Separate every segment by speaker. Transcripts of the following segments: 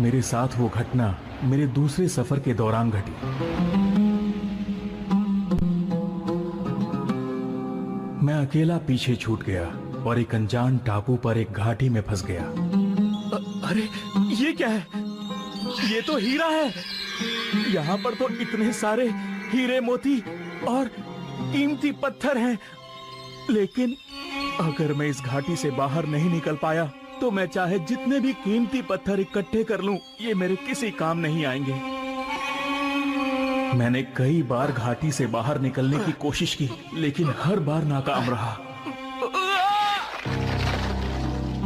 Speaker 1: मेरे साथ वो घटना मेरे दूसरे सफर के दौरान घटी। मैं अकेला पीछे छूट गया और एक अनजान टापू पर एक घाटी में फंस गया। अरे ये क्या है? ये तो हीरा है। यहाँ पर तो इतने सारे हीरे मोती और कीमती पत्थर हैं, लेकिन अगर मैं इस घाटी से बाहर नहीं निकल पाया तो मैं चाहे जितने भी कीमती पत्थर इकट्ठे कर लूं, ये मेरे किसी काम नहीं आएंगे। मैंने कई बार घाटी से बाहर निकलने की कोशिश की, लेकिन हर बार नाकाम रहा।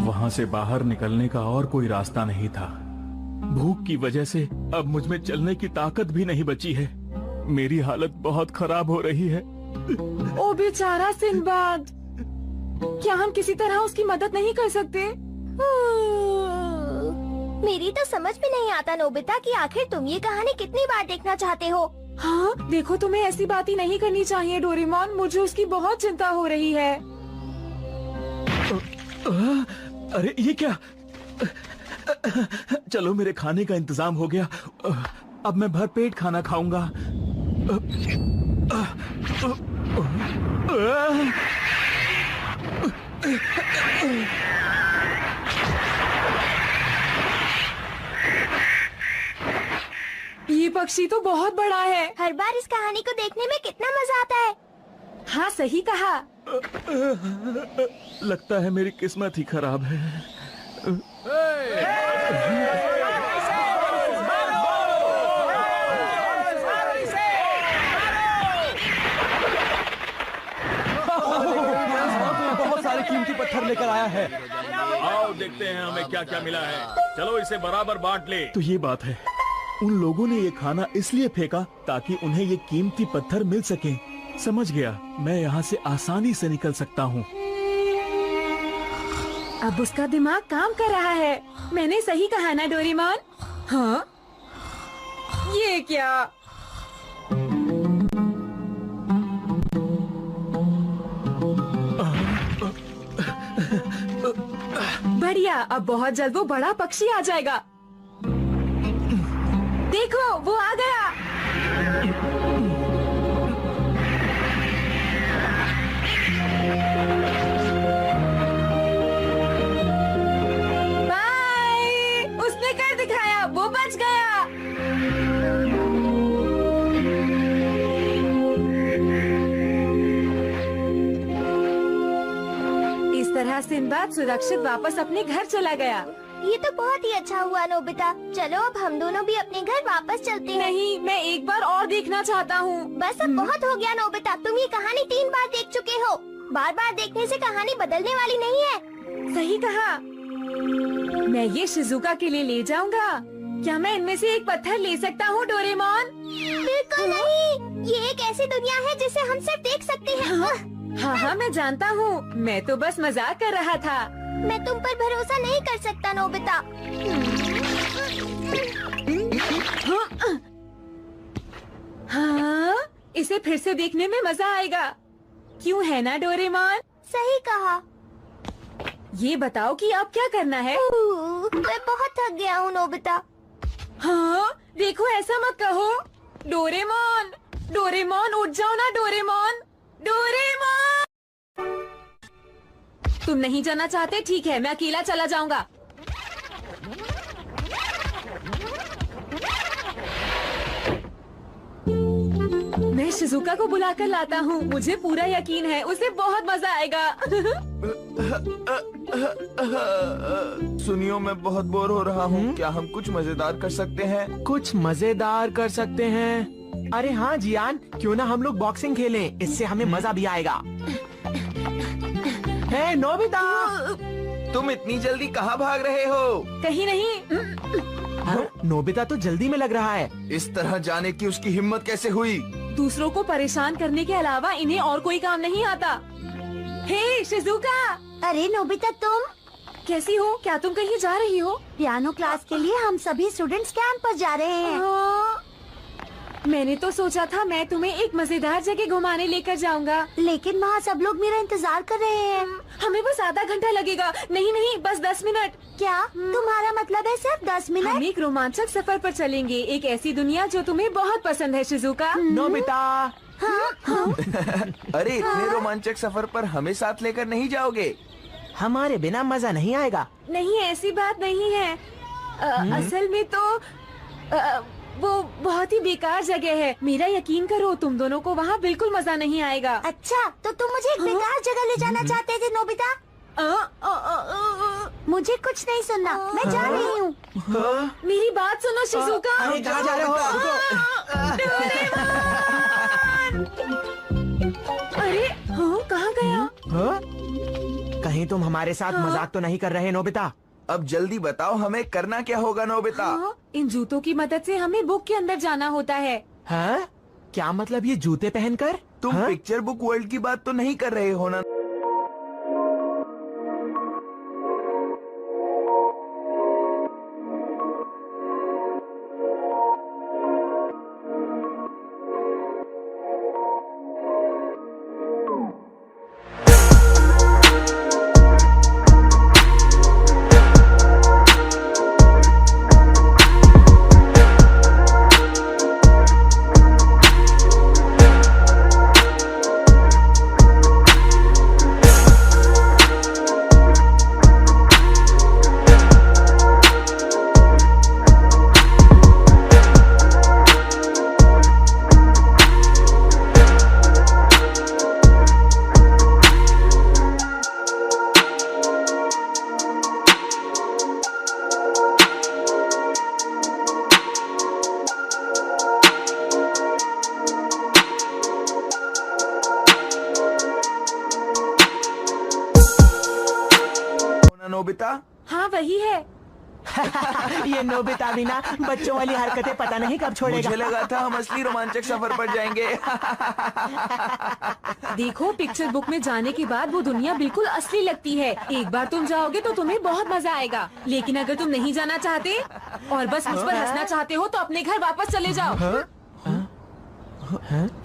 Speaker 1: वहां से बाहर निकलने का और कोई रास्ता नहीं था। भूख की वजह से अब मुझ में चलने की ताकत भी नहीं बची है। मेरी हालत बहुत खराब हो रही है।
Speaker 2: ओ बेचारा सिंबाद, क्या हम किसी तरह उसकी मदद नहीं कर सकते?
Speaker 3: मेरी तो समझ में नहीं आता नोबिता कि आखिर तुम ये कहानी कितनी बार देखना चाहते हो।
Speaker 2: हाँ देखो, तुम्हें ऐसी बात ही नहीं करनी चाहिए डोरेमोन, मुझे उसकी बहुत चिंता हो रही है।
Speaker 1: अरे ये क्या? चलो मेरे खाने का इंतजाम हो गया, अब मैं भरपेट खाना खाऊंगा।
Speaker 2: ये पक्षी तो बहुत बड़ा है।
Speaker 3: हर बार इस कहानी को देखने में कितना मजा आता है।
Speaker 2: हाँ सही कहा।
Speaker 1: लगता है मेरी किस्मत ही खराब है।
Speaker 4: बहुत सारे कीमती पत्थर लेकर आया है।
Speaker 5: आओ देखते हैं हमें क्या क्या मिला है। चलो इसे बराबर बांट ले।
Speaker 1: तो ये बात है, उन लोगों ने ये खाना इसलिए फेंका ताकि उन्हें ये कीमती पत्थर मिल सके। समझ गया, मैं यहाँ से आसानी से निकल सकता हूँ।
Speaker 2: अब उसका दिमाग काम कर रहा है। मैंने सही कहा ना डोरेमोन? हाँ, ये क्या? बढ़िया, अब बहुत जल्द वो बड़ा पक्षी आ जाएगा। देखो वो आ गया। बाय, उसने कर दिखाया, वो बच गया। इस तरह सिंबाद सुरक्षित वापस अपने घर चला गया।
Speaker 3: ये तो बहुत ही अच्छा हुआ नोबिता। चलो अब हम दोनों भी अपने घर वापस चलते हैं।
Speaker 2: नहीं, मैं एक बार और देखना चाहता हूँ।
Speaker 3: बस अब बहुत हो गया नोबिता, तुम ये कहानी 3 बार देख चुके हो। बार बार देखने से कहानी बदलने वाली नहीं है।
Speaker 2: सही कहा। मैं ये शिजुका के लिए ले जाऊंगा। क्या मैं इनमें से एक पत्थर ले सकता हूँ डोरेमोन?
Speaker 3: बिल्कुल नहीं, ये एक ऐसी दुनिया है जिसे हम सिर्फ देख सकते हैं।
Speaker 2: हाँ, मैं जानता हूँ। मैं तो बस मजाक कर रहा था।
Speaker 3: मैं तुम पर भरोसा नहीं कर सकता नोबिता।
Speaker 2: हाँ, इसे फिर से देखने में मजा आएगा। क्यों है ना डोरेमोन?
Speaker 3: सही कहा।
Speaker 2: ये बताओ कि अब क्या करना है?
Speaker 3: मैं बहुत थक गया हूँ नोबिता।
Speaker 2: हाँ, देखो ऐसा मत कहो। डोरेमोन, डोरेमोन उठ जाओ ना डोरेमोन। डोरेमोन! तुम नहीं जाना चाहते? ठीक है, मैं अकेला चला जाऊंगा। मैं शिजुका को बुलाकर लाता हूँ। मुझे पूरा यकीन है उसे बहुत मजा आएगा।
Speaker 4: सुनियो, मैं बहुत बोर हो रहा हूँ। क्या हम कुछ मजेदार कर सकते हैं?
Speaker 6: कुछ मजेदार कर सकते हैं? अरे हाँ जियान, क्यों ना हम लोग बॉक्सिंग खेलें, इससे हमें मजा भी आएगा। हे नोबिता,
Speaker 4: तुम इतनी जल्दी कहाँ भाग रहे हो?
Speaker 2: कहीं नहीं।
Speaker 6: नोबिता तो जल्दी में लग रहा है।
Speaker 4: इस तरह जाने की उसकी हिम्मत कैसे हुई?
Speaker 2: दूसरों को परेशान करने के अलावा इन्हें और कोई काम नहीं आता। हे शिजुका!
Speaker 3: अरे नोबिता, तुम
Speaker 2: कैसी हो? क्या तुम कहीं जा रही हो?
Speaker 3: पियानो क्लास के लिए हम सभी स्टूडेंट्स कैंप पर जा रहे हैं।
Speaker 2: मैंने तो सोचा था मैं तुम्हें एक मजेदार जगह घुमाने लेकर जाऊंगा।
Speaker 3: लेकिन वहाँ सब लोग मेरा इंतजार कर रहे हैं।
Speaker 2: हमें बस आधा घंटा लगेगा। नहीं नहीं, बस 10 मिनट।
Speaker 3: क्या तुम्हारा मतलब है सिर्फ 10
Speaker 2: हम
Speaker 3: मिनट?
Speaker 2: एक रोमांचक सफर पर चलेंगे, एक ऐसी दुनिया जो तुम्हें बहुत पसंद है शिजुका।
Speaker 6: नोबिता,
Speaker 4: अरे इतने रोमांचक सफर पर हमें साथ लेकर नहीं जाओगे?
Speaker 6: हमारे बिना मजा नहीं आएगा।
Speaker 2: नहीं, ऐसी बात नहीं है। असल में तो वो बहुत ही बेकार जगह है। मेरा यकीन करो, तुम दोनों को वहाँ बिल्कुल मजा नहीं आएगा।
Speaker 3: अच्छा, तो तुम मुझे एक बेकार जगह ले जाना चाहते थे नोबिता? मुझे कुछ नहीं सुनना, मैं जा रही हूँ।
Speaker 2: मेरी बात सुनो शिजुका।
Speaker 6: अरे कहाँ जा रहे हो?
Speaker 2: अरे हाँ, कहाँ गया?
Speaker 6: हाँ? कहीं तुम हमारे साथ मजाक तो नहीं कर रहे नोबिता?
Speaker 4: अब जल्दी बताओ हमें करना क्या होगा नोबिता?
Speaker 2: हाँ, इन जूतों की मदद से हमें बुक के अंदर जाना होता है।
Speaker 6: हाँ? क्या मतलब ये जूते पहनकर?
Speaker 4: तुम
Speaker 6: हाँ?
Speaker 4: पिक्चर बुक वर्ल्ड की बात तो नहीं कर रहे हो ना? नोबिता?
Speaker 2: हाँ, वही है।
Speaker 6: ये नोबिता भी ना बच्चों वाली हरकतें पता नहीं कब छोड़ेगा।
Speaker 4: मुझे लगा था हम असली रोमांचक सफर पर जाएंगे।
Speaker 2: देखो, पिक्चर बुक में जाने के बाद वो दुनिया बिल्कुल असली लगती है। एक बार तुम जाओगे तो तुम्हें बहुत मजा आएगा। लेकिन अगर तुम नहीं जाना चाहते और बस मुझ पर हंसना चाहते हो तो अपने घर वापस चले जाओ।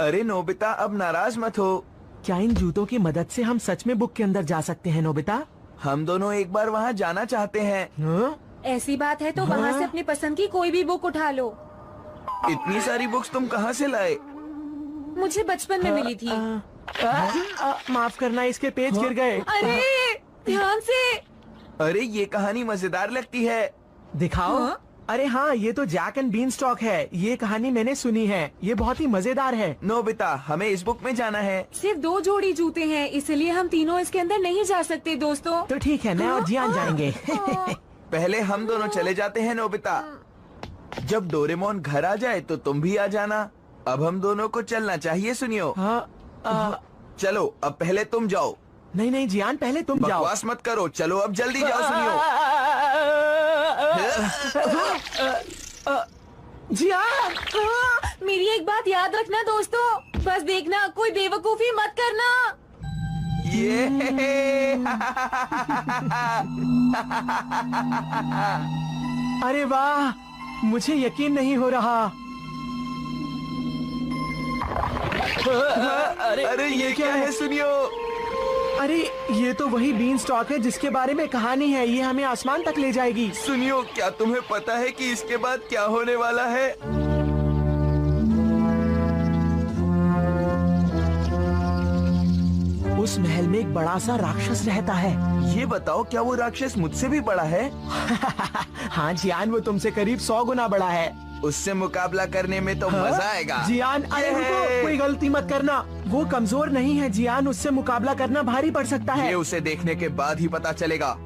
Speaker 4: अरे नोबिता, अब नाराज मत हो।
Speaker 6: क्या इन जूतों की मदद से हम सच में बुक के अंदर जा सकते हैं नोबिता?
Speaker 4: हम दोनों एक बार वहाँ जाना चाहते हैं।
Speaker 6: हाँ?
Speaker 2: ऐसी बात है तो वहाँ से अपनी पसंद की कोई भी बुक उठा लो।
Speaker 4: इतनी सारी बुक्स तुम कहाँ से लाए?
Speaker 2: मुझे बचपन में मिली थी।
Speaker 6: माफ करना, इसके पेज गिर गए।
Speaker 2: अरे ध्यान से।
Speaker 4: अरे ये कहानी मजेदार लगती है।
Speaker 6: दिखाओ।
Speaker 2: हाँ?
Speaker 6: अरे हाँ, ये तो जैक एंड बीन स्टॉक है। ये कहानी मैंने सुनी है, ये बहुत ही मजेदार है।
Speaker 4: नोबिता, हमें इस बुक में जाना है।
Speaker 2: सिर्फ 2 जोड़ी जूते हैं, इसलिए हम तीनों इसके अंदर नहीं जा सकते दोस्तों।
Speaker 6: तो ठीक है, मैं और जियान जाएंगे।
Speaker 4: पहले हम दोनों चले जाते हैं नोबिता। जब डोरेमोन घर आ जाए तो तुम भी आ जाना। अब हम दोनों को चलना चाहिए, सुनियो।
Speaker 6: हाँ,
Speaker 4: चलो, अब पहले तुम जाओ।
Speaker 6: नहीं नहीं जियान, पहले तुम जाओ।
Speaker 4: बकवास मत करो, चलो अब जल्दी जाओ, सुनियो।
Speaker 6: जियान,
Speaker 2: मेरी एक बात याद रखना दोस्तों, बस देखना कोई बेवकूफी मत करना।
Speaker 4: ये
Speaker 6: अरे वाह, मुझे यकीन नहीं हो रहा।
Speaker 4: अरे ये क्या है, सुनियो।
Speaker 6: अरे ये तो वही बीन स्टॉक है जिसके बारे में कहानी है। ये हमें आसमान तक ले जाएगी।
Speaker 4: सुनियो, क्या तुम्हें पता है कि इसके बाद क्या होने वाला है?
Speaker 6: उस महल में एक बड़ा सा राक्षस रहता है।
Speaker 4: ये बताओ, क्या वो राक्षस मुझसे भी बड़ा है?
Speaker 6: हाँ जियान, वो तुमसे करीब 100 गुना बड़ा है।
Speaker 4: उससे मुकाबला करने में तो मजा आएगा।
Speaker 6: जियान, अरे रुको, कोई गलती मत करना। वो कमजोर नहीं है जियान, उससे मुकाबला करना भारी पड़ सकता है।
Speaker 4: ये उसे देखने के बाद ही पता चलेगा।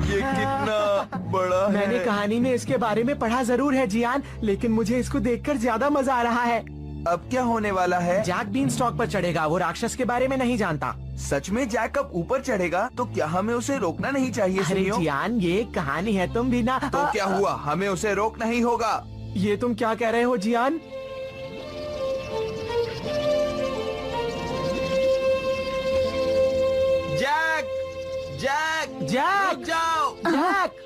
Speaker 4: ये कितना बड़ा है।
Speaker 6: मैंने कहानी में इसके बारे में पढ़ा जरूर है जियान, लेकिन मुझे इसको देखकर ज्यादा मजा आ रहा है।
Speaker 4: अब क्या होने वाला है?
Speaker 6: जैक बीन स्टॉक पर चढ़ेगा। वो राक्षस के बारे में नहीं जानता।
Speaker 4: सच में जैक अब ऊपर चढ़ेगा? तो क्या हमें उसे रोकना नहीं चाहिए?
Speaker 6: अरे
Speaker 4: सुनियो,
Speaker 6: जियान, ये एक कहानी है, तुम भी ना।
Speaker 4: तो क्या हुआ? हमें उसे रोकना ही होगा।
Speaker 6: ये तुम क्या कह रहे हो जियान?
Speaker 4: Jack, Jack,
Speaker 6: Jack!
Speaker 4: रुक जाओ।
Speaker 6: जैक!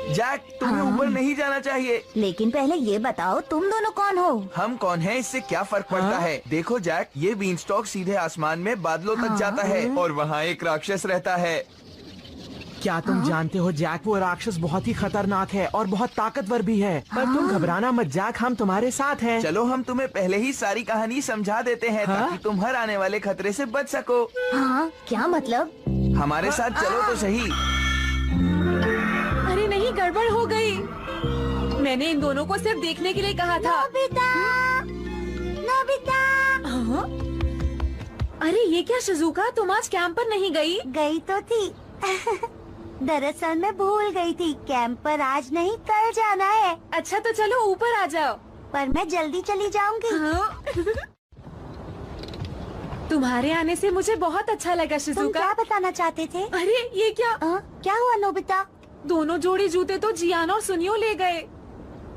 Speaker 4: जैक, तुम्हें ऊपर नहीं जाना चाहिए।
Speaker 3: लेकिन पहले ये बताओ तुम दोनों कौन हो?
Speaker 4: हम कौन हैं, इससे क्या फर्क पड़ता है? देखो जैक, ये बीनस्टॉक सीधे आसमान में बादलों तक जाता है और वहाँ एक राक्षस रहता है।
Speaker 6: क्या तुम जानते हो जैक, वो राक्षस बहुत ही खतरनाक है और बहुत ताकतवर भी है। पर तुम घबराना मत जैक, हम तुम्हारे साथ हैं।
Speaker 4: चलो हम तुम्हें पहले ही सारी कहानी समझा देते हैं ताकि तुम हर आने वाले खतरे से बच सको।
Speaker 3: हाँ, क्या मतलब?
Speaker 4: हमारे साथ चलो तो सही।
Speaker 2: अरे नहीं, गड़बड़ हो गई। मैंने इन दोनों को सिर्फ देखने के लिए कहा था।
Speaker 3: नोबिता! नोबिता!
Speaker 2: हाँ? अरे ये क्या शिजुका, तुम आज कैंप पर नहीं गई?
Speaker 3: गई तो थी। दरअसल मैं भूल गई थी, कैंप पर आज नहीं कल जाना है।
Speaker 2: अच्छा तो चलो ऊपर आ जाओ।
Speaker 3: पर मैं जल्दी चली जाऊंगी।
Speaker 2: हाँ? तुम्हारे आने से मुझे बहुत अच्छा लगा
Speaker 3: तुम
Speaker 2: शिजुका।
Speaker 3: क्या बताना चाहते थे?
Speaker 2: अरे ये क्या?
Speaker 3: क्या हुआ नोबिता?
Speaker 2: दोनों जोड़ी जूते तो जियान और सुनियो ले गए।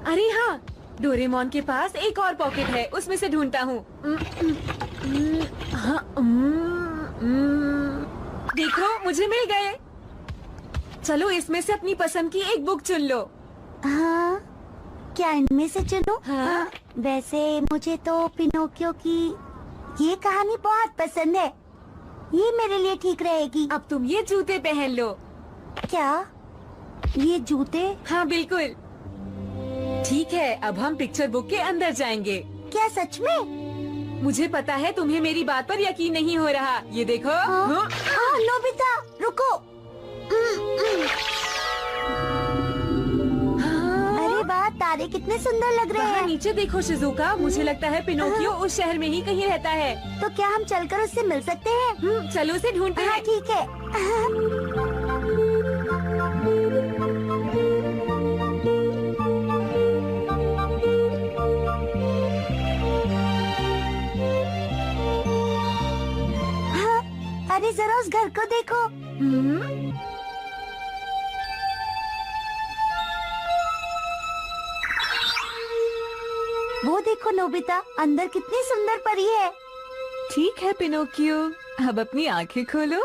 Speaker 2: अरे हाँ, डोरेमोन के पास एक और पॉकेट है, उसमें से ढूंढता हूँ। हाँ, देखो मुझे मिल गए। चलो इसमें से अपनी पसंद की एक बुक चुन लो।
Speaker 3: हाँ, क्या इनमें से चुनूं?
Speaker 2: हाँ?
Speaker 3: वैसे मुझे तो पिनोकियो की ये कहानी बहुत पसंद है। ये मेरे लिए ठीक रहेगी।
Speaker 2: अब तुम ये जूते पहन लो।
Speaker 3: क्या ये जूते?
Speaker 2: हाँ बिल्कुल ठीक है। अब हम पिक्चर बुक के अंदर जाएंगे।
Speaker 3: क्या सच में?
Speaker 2: मुझे पता है तुम्हें मेरी बात पर यकीन नहीं हो रहा। ये देखो। हाँ?
Speaker 3: नोबिता रुको। अरे वाह, तारे कितने सुंदर लग रहे
Speaker 2: वहाँ
Speaker 3: हैं।
Speaker 2: नीचे देखो शिजुका, मुझे लगता है पिनोकियो उस शहर में ही कहीं रहता है।
Speaker 3: तो क्या हम चलकर उससे मिल सकते हैं?
Speaker 2: चलो उसे ढूंढते
Speaker 3: हाँ
Speaker 2: हैं।
Speaker 3: ठीक है। हाँ, अरे जरा उस घर को देखो। वो देखो नोबिता, अंदर कितनी सुंदर परी है।
Speaker 2: ठीक है पिनोकियो, अब अपनी आंखें खोलो।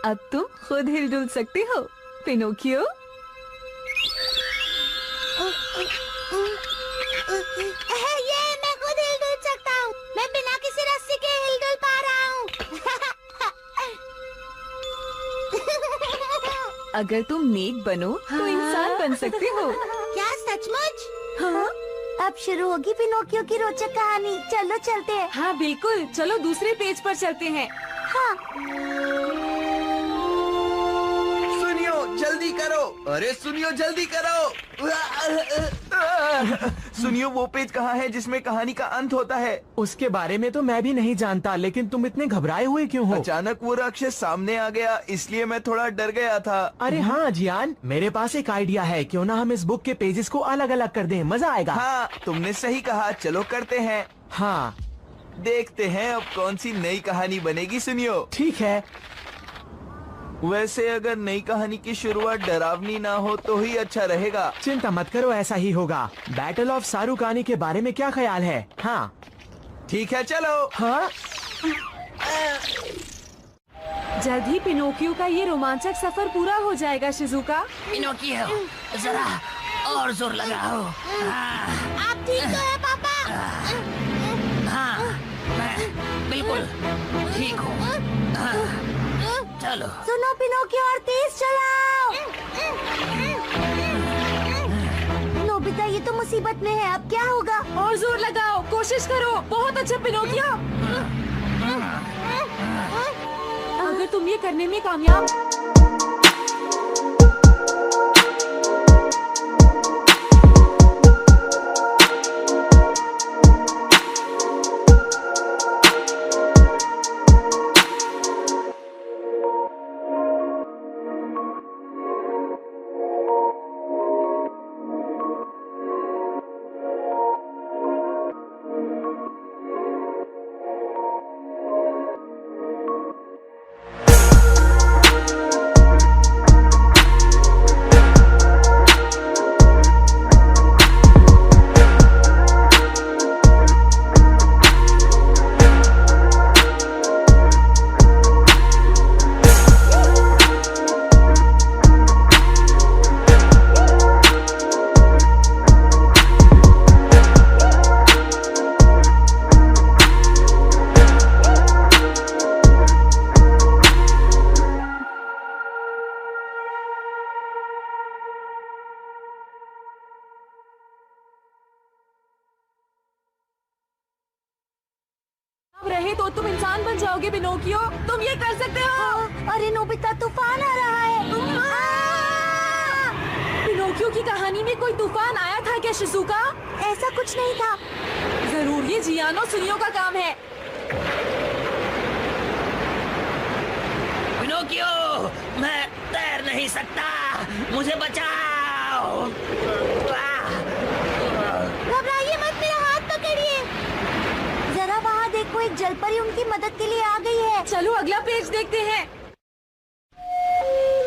Speaker 2: अब तुम खुद हिल-डुल सकते हो पिनोकियो।
Speaker 3: ये मैं खुद हिल-डुल सकता हूँ। मैं बिना किसी रस्सी के हिल-डुल पा रहा हूँ।
Speaker 2: अगर तुम नेक बनो तो इंसान बन सकते हो।
Speaker 3: क्या सचमुच?
Speaker 2: हाँ?
Speaker 3: अब शुरू होगी पिनोकियो की रोचक कहानी। चलो चलते हैं।
Speaker 2: हाँ बिल्कुल, चलो दूसरे पेज पर चलते हैं।
Speaker 3: हाँ।
Speaker 4: सुनियो जल्दी करो। अरे सुनियो जल्दी करो। सुनियो वो पेज कहाँ है जिसमें कहानी का अंत होता है?
Speaker 6: उसके बारे में तो मैं भी नहीं जानता, लेकिन तुम इतने घबराए हुए क्यों हो?
Speaker 4: अचानक वो राक्षस सामने आ गया, इसलिए मैं थोड़ा डर गया था।
Speaker 6: अरे हाँ जियान, मेरे पास एक आइडिया है। क्यों ना हम इस बुक के पेजेस को अलग अलग कर दें, मजा आएगा।
Speaker 4: हाँ तुमने सही कहा, चलो करते हैं।
Speaker 6: हाँ
Speaker 4: देखते हैं अब कौन सी नई कहानी बनेगी। सुनियो,
Speaker 6: ठीक है।
Speaker 4: वैसे अगर नई कहानी की शुरुआत डरावनी ना हो तो ही अच्छा रहेगा।
Speaker 6: चिंता मत करो, ऐसा ही होगा। बैटल ऑफ सारुकानी के बारे में क्या ख्याल है? हाँ
Speaker 4: ठीक है चलो।
Speaker 6: हाँ
Speaker 2: जल्द ही पिनोकियो का ये रोमांचक सफर पूरा हो जाएगा शिजुका।
Speaker 7: पिनोकियो, जरा और जोर लगाओ।
Speaker 3: आप ठीक तो है पापा?
Speaker 7: हाँ, मैं बिल्कुल ठीक हूँ। हाँ, चलो।
Speaker 3: सुनो पिनोकियो, और तेज चलाओ। नोबिता ये तो मुसीबत में है, अब क्या होगा?
Speaker 2: और जोर लगाओ, कोशिश करो। बहुत अच्छा पिनोकियो। अगर तुम ये करने में कामयाब तुम इंसान बन जाओगे पिनोकियो। तुम ये कर सकते हो।
Speaker 3: अरे नोबिता, तूफान आ रहा है।
Speaker 2: पिनोकियो की कहानी में कोई तूफान आया था क्या शिजुका?
Speaker 3: ऐसा कुछ नहीं था।
Speaker 2: जरूर ये जियानो सुनियो का काम है।
Speaker 7: पिनोकियो, मैं तैर नहीं सकता, मुझे बचाओ।
Speaker 3: घबराइए मत, मेरा हाथ पकड़िए। जरा वहाँ देखो, एक जलपरी उनकी मदद के लिए आ गई है।
Speaker 2: चलो अगला पेज देखते हैं।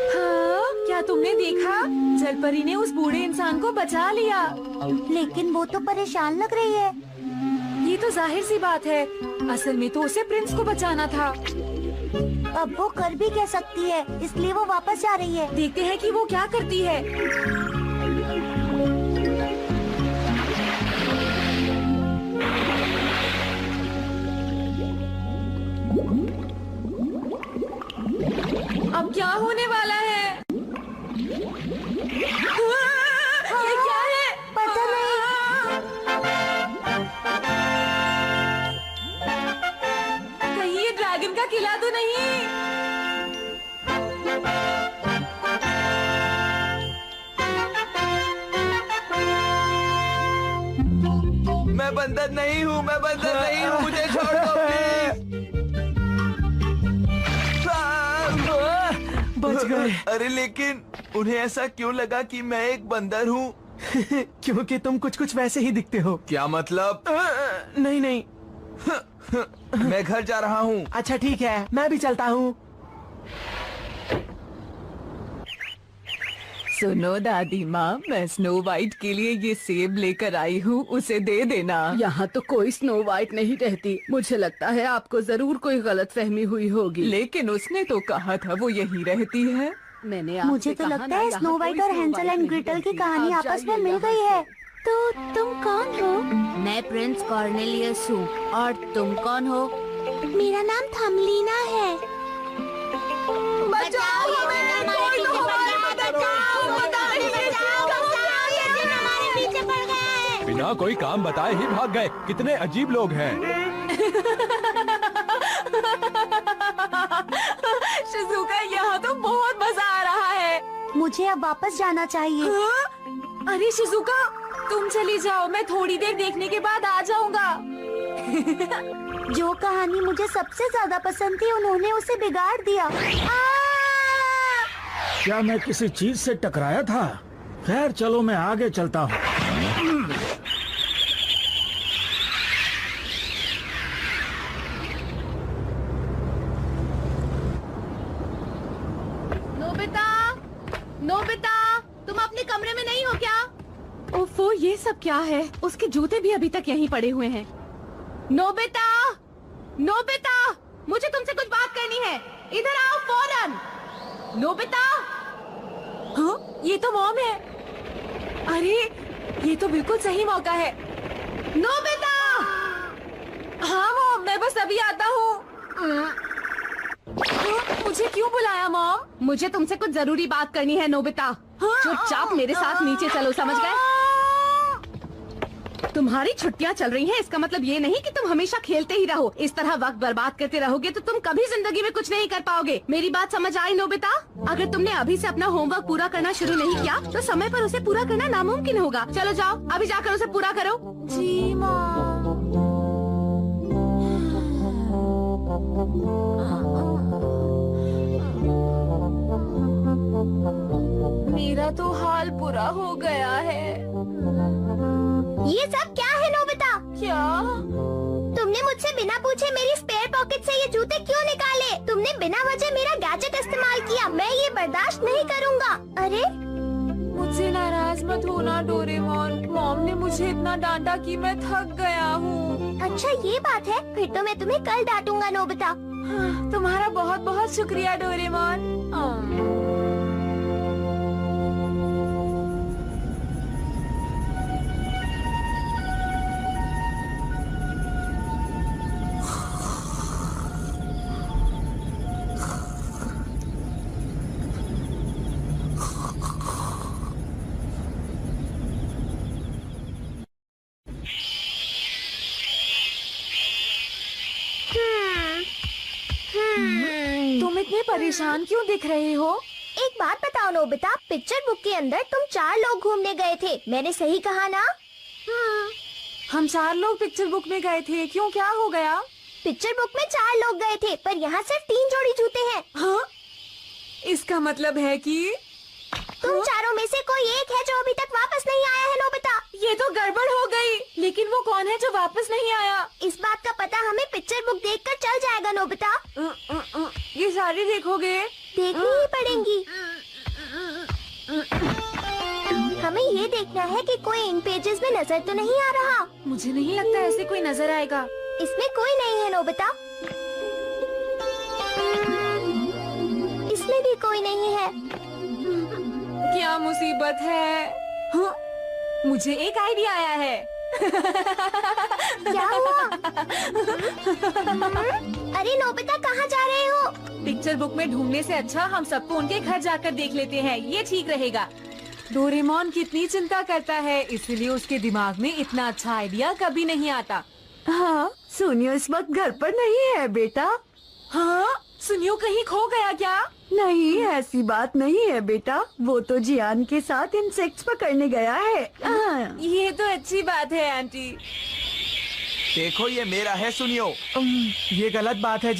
Speaker 2: हाँ, क्या तुमने देखा? जलपरी ने उस बूढ़े इंसान को बचा लिया।
Speaker 3: लेकिन वो तो परेशान लग रही है।
Speaker 2: ये तो जाहिर सी बात है, असल में तो उसे प्रिंस को बचाना था।
Speaker 3: अब वो कर भी कह सकती है, इसलिए वो वापस जा रही है।
Speaker 2: देखते हैं कि वो क्या करती है। अब क्या होने वाला है? ये क्या है?
Speaker 3: पता नहीं।
Speaker 2: कहीं ये ड्रैगन का किला तो नहीं?
Speaker 4: मैं बंदर नहीं हूँ, मैं बंदर नहीं हूँ, मुझे छोड़ दो प्लीज।
Speaker 6: बच गए।
Speaker 4: अरे लेकिन उन्हें ऐसा क्यों लगा कि मैं एक बंदर हूँ?
Speaker 6: क्योंकि तुम कुछ कुछ वैसे ही दिखते हो।
Speaker 4: क्या मतलब?
Speaker 6: नहीं नहीं।
Speaker 4: मैं घर जा रहा हूँ।
Speaker 6: अच्छा ठीक है, मैं भी चलता हूँ।
Speaker 8: सुनो दादी माँ, मैं स्नो वाइट के लिए ये सेब लेकर आई हूँ, उसे दे देना।
Speaker 9: यहाँ तो कोई स्नो वाइट नहीं रहती। मुझे लगता है आपको जरूर कोई गलतफहमी हुई होगी।
Speaker 8: लेकिन उसने तो कहा था वो यहीं रहती है।
Speaker 9: मैंने
Speaker 3: मुझे तो लगता है स्नो वाइट और हैंसल एंड ग्रेटल की कहानी आपस में मिल गई है। तो तुम कौन हो?
Speaker 10: मैं प्रिंस कॉर्नेलियस हूँ। और तुम कौन हो?
Speaker 3: मेरा नाम थमलीना है।
Speaker 10: बचाओ हमें, कोई तो हमारी मदद करो,
Speaker 3: हमारे पीछे पड़ गए।
Speaker 1: बिना कोई काम बताए ही भाग गए। कितने अजीब लोग हैं।
Speaker 2: शिजुका, यहाँ तो बहुत मजा आ रहा है।
Speaker 3: मुझे अब वापस जाना चाहिए।
Speaker 2: हाँ? अरे शिजुका, तुम चली जाओ, मैं थोड़ी देर देखने के बाद आ जाऊंगा।
Speaker 3: जो कहानी मुझे सबसे ज्यादा पसंद थी, उन्होंने उसे बिगाड़ दिया।
Speaker 1: क्या मैं किसी चीज से टकराया था? खैर चलो मैं आगे चलता हूँ।
Speaker 2: नोबिता, तुम अपने कमरे में नहीं हो क्या? ओफो, ये सब क्या है? उसके जूते भी अभी तक यहीं पड़े हुए हैं। नोबिता, मुझे तुमसे कुछ बात करनी है। इधर आओ फौरन। नोबिता, हाँ, ये तो मॉम है। अरे, ये तो बिल्कुल सही मौका है। नोबिता! हाँ मॉम, मैं बस अभी आता हूँ। मुझे क्यों बुलाया मॉम?
Speaker 9: मुझे तुमसे कुछ जरूरी बात करनी है नोबिता। चुपचाप मेरे साथ नीचे चलो, समझ गए? तुम्हारी छुट्टियां चल रही हैं, इसका मतलब ये नहीं कि तुम हमेशा खेलते ही रहो। इस तरह वक्त बर्बाद करते रहोगे तो तुम कभी जिंदगी में कुछ नहीं कर पाओगे। मेरी बात समझ आई नोबिता? अगर तुमने अभी से अपना होमवर्क पूरा करना शुरू नहीं किया तो समय पर उसे पूरा करना नामुमकिन होगा। चलो जाओ, अभी जाकर उसे पूरा करो।
Speaker 2: जी मॉम। मेरा तो हाल बुरा हो गया है।
Speaker 3: ये सब क्या है नोबिता?
Speaker 2: क्या?
Speaker 3: तुमने मुझसे बिना पूछे मेरी स्पेयर पॉकेट से ये जूते क्यों निकाले? तुमने बिना वजह मेरा गैजेट इस्तेमाल किया। मैं ये बर्दाश्त नहीं करूँगा। अरे,
Speaker 2: मुझसे नाराज मत होना डोरेमोन। मॉम ने मुझे इतना डांटा कि मैं थक गया हूँ।
Speaker 3: अच्छा ये बात है, फिर तो मैं तुम्हें कल डांटूंगा नोबिता।
Speaker 2: हाँ, तुम्हारा बहुत बहुत शुक्रिया डोरेमोन। तुम इतने परेशान क्यों दिख रहे हो?
Speaker 3: एक बात बताओ नोबिता, पिक्चर बुक के अंदर तुम 4 लोग घूमने गए थे, मैंने सही कहा ना?
Speaker 2: हम 4 लोग पिक्चर बुक में गए थे, क्यों क्या हो गया?
Speaker 3: पिक्चर बुक में 4 लोग गए थे, पर यहाँ सिर्फ 3 जोड़ी जूते हैं।
Speaker 2: हाँ? इसका मतलब है कि
Speaker 3: तुम चारों में से कोई एक है जो अभी तक वापस नहीं आया है नोबिता।
Speaker 2: ये तो गड़बड़ हो गई। लेकिन वो कौन है जो वापस नहीं आया?
Speaker 3: इस बात का पता हमें पिक्चर बुक देखकर चल जाएगा नोबिता।
Speaker 2: ये सारी देखोगे?
Speaker 3: देखनी ही पड़ेंगी। हमें ये देखना है कि कोई इन पेजेस में नजर तो नहीं आ रहा।
Speaker 2: मुझे नहीं लगता ऐसे कोई नजर आएगा।
Speaker 3: इसमें कोई नहीं है नोबिता। इसमें भी कोई नहीं है।
Speaker 2: क्या मुसीबत है? हाँ? मुझे एक आइडिया आया है।
Speaker 3: क्या हुआ? अरे नोबिता कहाँ जा रहे हो?
Speaker 2: पिक्चर बुक में ढूंढने से अच्छा हम सबको उनके घर जाकर देख लेते हैं, ये ठीक रहेगा। डोरेमोन कितनी चिंता करता है, इसलिए उसके दिमाग में इतना अच्छा आइडिया कभी नहीं आता।
Speaker 8: हाँ, सुनियो इस वक्त घर पर नहीं है बेटा।
Speaker 2: हाँ? सुनियो कहीं खो गया क्या?
Speaker 8: नहीं, ऐसी बात नहीं है बेटा, वो तो जियान के साथ इंसेक्ट्स पकड़ने गया है। हाँ।
Speaker 2: ये तो अच्छी बात है आंटी।
Speaker 4: देखो ये मेरा है सुनियो।
Speaker 6: ये गलत बात है